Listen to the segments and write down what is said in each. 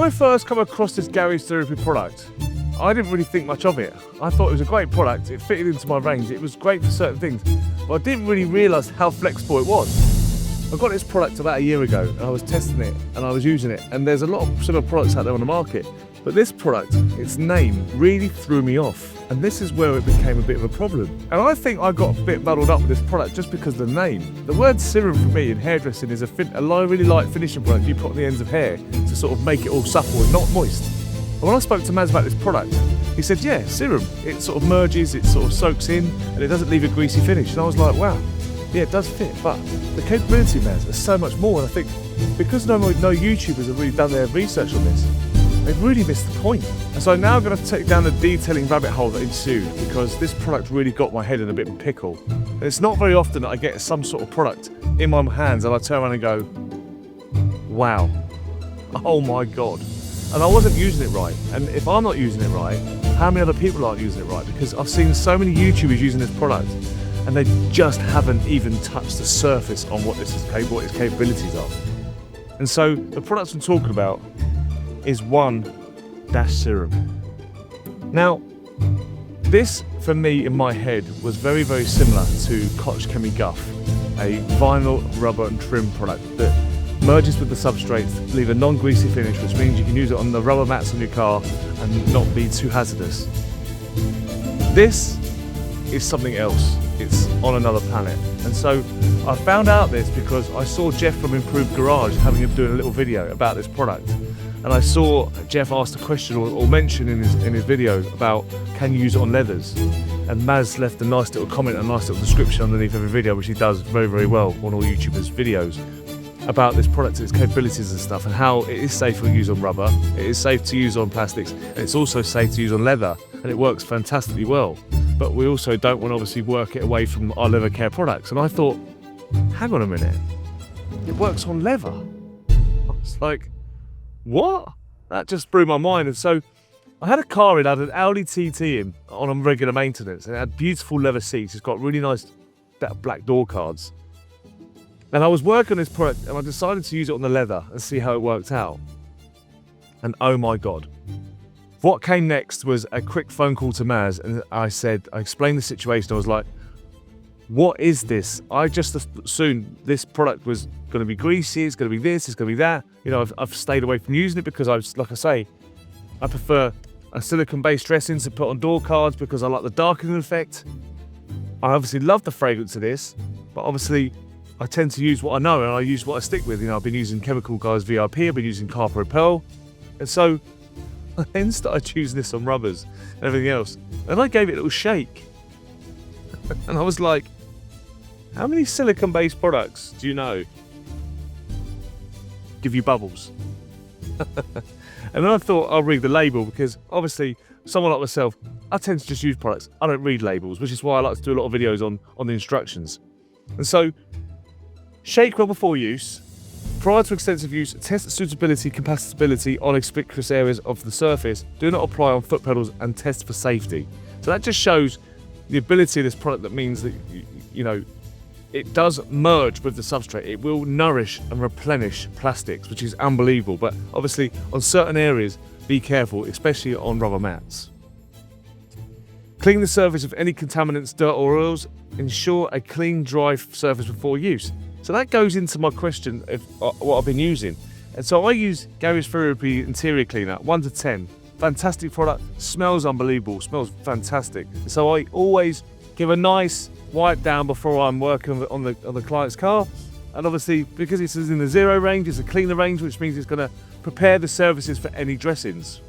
I first come across this Garage Therapy product, I didn't really think much of it. I thought it was a great product, it fitted into my range, it was great for certain things, but I didn't really realise how flexible it was. I got this product about a year ago and I was testing it and I was using it, and there's a lot of similar products out there on the market, but this product, its name really threw me off, and this is where it became a bit of a problem. And I think I got a bit muddled up with this product just because of the name. The word serum for me in hairdressing is a really light finishing product you put on the ends of hair to sort of make it all supple and not moist. And when I spoke to Maz about this product, he said, yeah, serum. It sort of merges, it sort of soaks in, and it doesn't leave a greasy finish. And I was like, wow, yeah, it does fit, but the capability, Maz, is so much more. And I think because no YouTubers have really done their research on this, they've really missed the point. And so now I'm going to take down the detailing rabbit hole that ensued, because this product really got my head in a bit of a pickle. And it's not very often that I get some sort of product in my hands and I turn around and go, wow, oh my God. And I wasn't using it right. And if I'm not using it right, how many other people aren't using it right? Because I've seen so many YouTubers using this product and they just haven't even touched the surface on what its capabilities are. And so the products I'm talking about is OiOi Dash Serum. Now, this for me in my head was very, very similar to Koch Chemi Guff, a vinyl, rubber and trim product that merges with the substrates, leave a non-greasy finish, which means you can use it on the rubber mats on your car and not be too hazardous. This is something else. It's on another planet. And so I found out this because I saw Jeff from Improved Garage doing a little video about this product. And I saw Jeff asked a question or mention in his video about can you use it on leathers. And Maz left a nice little comment, a nice little description underneath every video, which he does very, very well on all YouTubers' videos, about this product, its capabilities and stuff, and how it is safe to use on rubber, it is safe to use on plastics, and it's also safe to use on leather, and it works fantastically well. But we also don't want to obviously work it away from our leather care products. And I thought, hang on a minute, it works on leather. I was like, what? That just blew my mind. And so I had a car in, I had an Audi TT in on a regular maintenance, and it had beautiful leather seats. It's got really nice black door cards. And I was working on this product and I decided to use it on the leather and see how it worked out. And oh my God. What came next was a quick phone call to Maz, and I explained the situation. I was like, what is this? I just assumed this product was going to be greasy, it's going to be this, it's going to be that. You know, I've stayed away from using it because like I say, I prefer a silicone-based dressing to put on door cards because I like the darkening effect. I obviously love the fragrance of this, but obviously I tend to use what I know and I use what I stick with. You know, I've been using Chemical Guys VIP, I've been using Carpro Pearl, and so I then started using this on rubbers and everything else. And I gave it a little shake. And I was like, how many silicone-based products do you know give you bubbles? And then I thought I'll read the label, because obviously someone like myself, I tend to just use products. I don't read labels, which is why I like to do a lot of videos on the instructions. And so, shake well before use. Prior to extensive use, test suitability, compatibility on conspicuous areas of the surface. Do not apply on foot pedals and test for safety. So that just shows the ability of this product. That means that, you know, it does merge with the substrate. It will nourish and replenish plastics, which is unbelievable. But obviously on certain areas, be careful, especially on rubber mats. Clean the surface of any contaminants, dirt or oils. Ensure a clean, dry surface before use. So that goes into my question of what I've been using. And so I use Garage Therapy Interior Cleaner, 1 to 10. Fantastic product, smells unbelievable, smells fantastic. So I always give a nice wipe down before I'm working on the client's car. And obviously, because it's in the zero range, it's a cleaner range, which means it's going to prepare the surfaces for any dressings.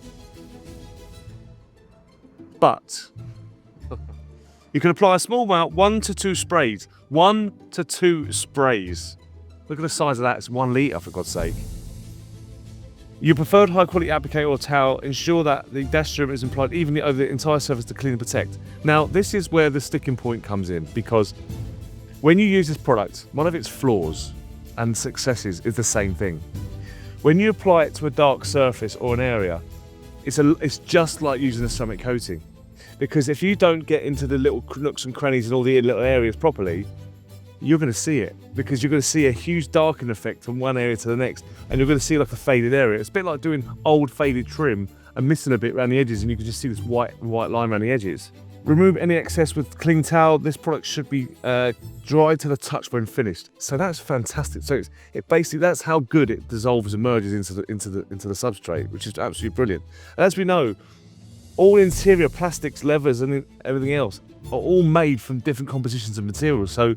But you can apply a small amount, 1 to 2 sprays. 1 to 2 sprays. Look at the size of that, it's 1 litre for God's sake. Your preferred high quality applicator or towel, ensure that the dash serum is applied evenly over the entire surface to clean and protect. Now, this is where the sticking point comes in, because when you use this product, one of its flaws and successes is the same thing. When you apply it to a dark surface or an area, it's just like using a ceramic coating. Because if you don't get into the little nooks and crannies and all the little areas properly, you're going to see it, because you're going to see a huge darkening effect from one area to the next, and you're going to see like a faded area. It's a bit like doing old faded trim and missing a bit around the edges, and you can just see this white line around the edges. Remove any excess with clean towel. This product should be dry to the touch when finished. So that's fantastic. So it basically, that's how good it dissolves and merges into the substrate, which is absolutely brilliant. And as we know, all interior plastics, levers, and everything else are all made from different compositions of materials. So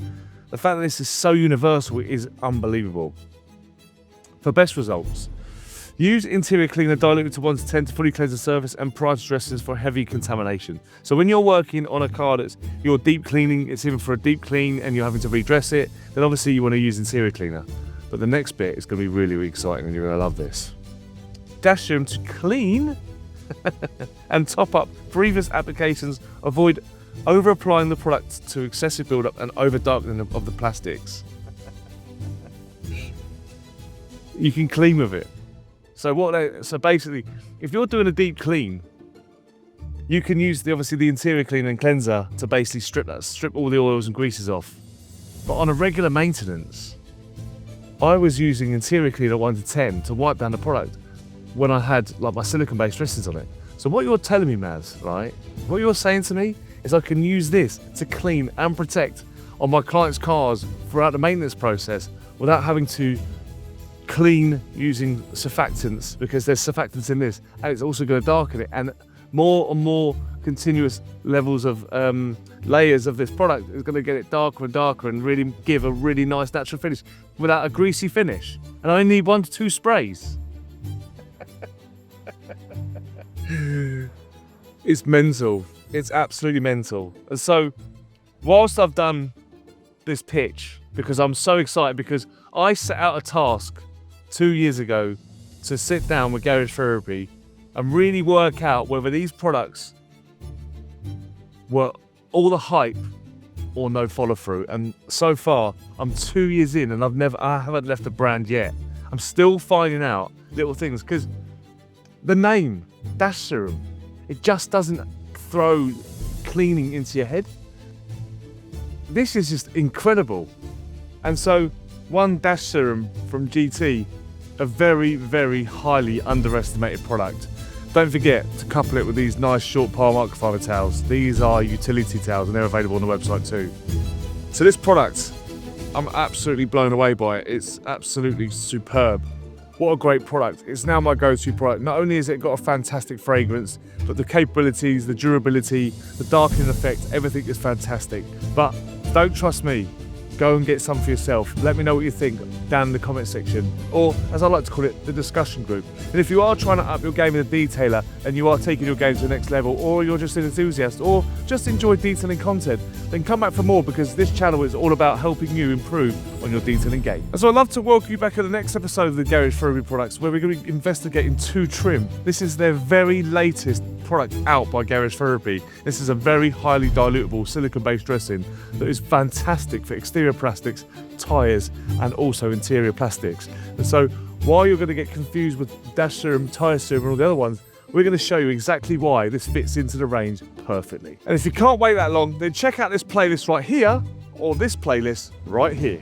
the fact that this is so universal is unbelievable. For best results, use interior cleaner diluted to 1 to 10 to fully cleanse the surface and prior to dressings for heavy contamination. So when you're working on a car that's you're deep cleaning, it's even for a deep clean and you're having to redress it, then obviously you want to use interior cleaner. But the next bit is going to be really, really exciting and you're going to love this. Dash Serum to clean and top up previous applications. Avoid over applying the product to excessive buildup and over darkening of the plastics. You can clean with it. So basically, if you're doing a deep clean, you can use obviously the interior cleaner and cleanser to basically strip all the oils and greases off. But on a regular maintenance, I was using interior cleaner 1 to 10 to wipe down the product when I had like my silicone-based dressings on it. So what you're telling me, Maz, right? What you're saying to me is I can use this to clean and protect on my clients' cars throughout the maintenance process without having to clean using surfactants, because there's surfactants in this, and it's also going to darken it, and more and more continuous levels of layers of this product is going to get it darker and darker and really give a really nice natural finish without a greasy finish. And I only need 1 to 2 sprays. It's mental. It's absolutely mental. And so whilst I've done this pitch, because I'm so excited, because I set out a task 2 years ago to sit down with Garage Therapy and really work out whether these products were all the hype or no follow through. And so far, I'm 2 years in and I haven't left the brand yet. I'm still finding out little things, because the name Dash Serum, it just doesn't throw cleaning into your head. This is just incredible. And so one Dash Serum from GT, a very, very highly underestimated product. Don't forget to couple it with these nice short pile microfiber towels. These are utility towels and they're available on the website too. So this product, I'm absolutely blown away by it. It's absolutely superb. What a great product. It's now my go-to product. Not only has it got a fantastic fragrance, but the capabilities, the durability, the darkening effect, everything is fantastic. But don't trust me. Go and get some for yourself. Let me know what you think down in the comment section, or as I like to call it, the discussion group. And if you are trying to up your game as a detailer and you are taking your game to the next level, or you're just an enthusiast, or just enjoy detailing content, then come back for more, because this channel is all about helping you improve on your detailing game. And so I'd love to welcome you back at the next episode of the Garage Therapy Products, where we're going to be investigating 2 Trim. This is their very latest product out by Garage Therapy. This is a very highly dilutable silicone-based dressing that is fantastic for exterior plastics, tyres, and also interior plastics. And so while you're going to get confused with Dash Serum, Tyre Serum, and all the other ones, we're going to show you exactly why this fits into the range perfectly. And if you can't wait that long, then check out this playlist right here, or this playlist right here.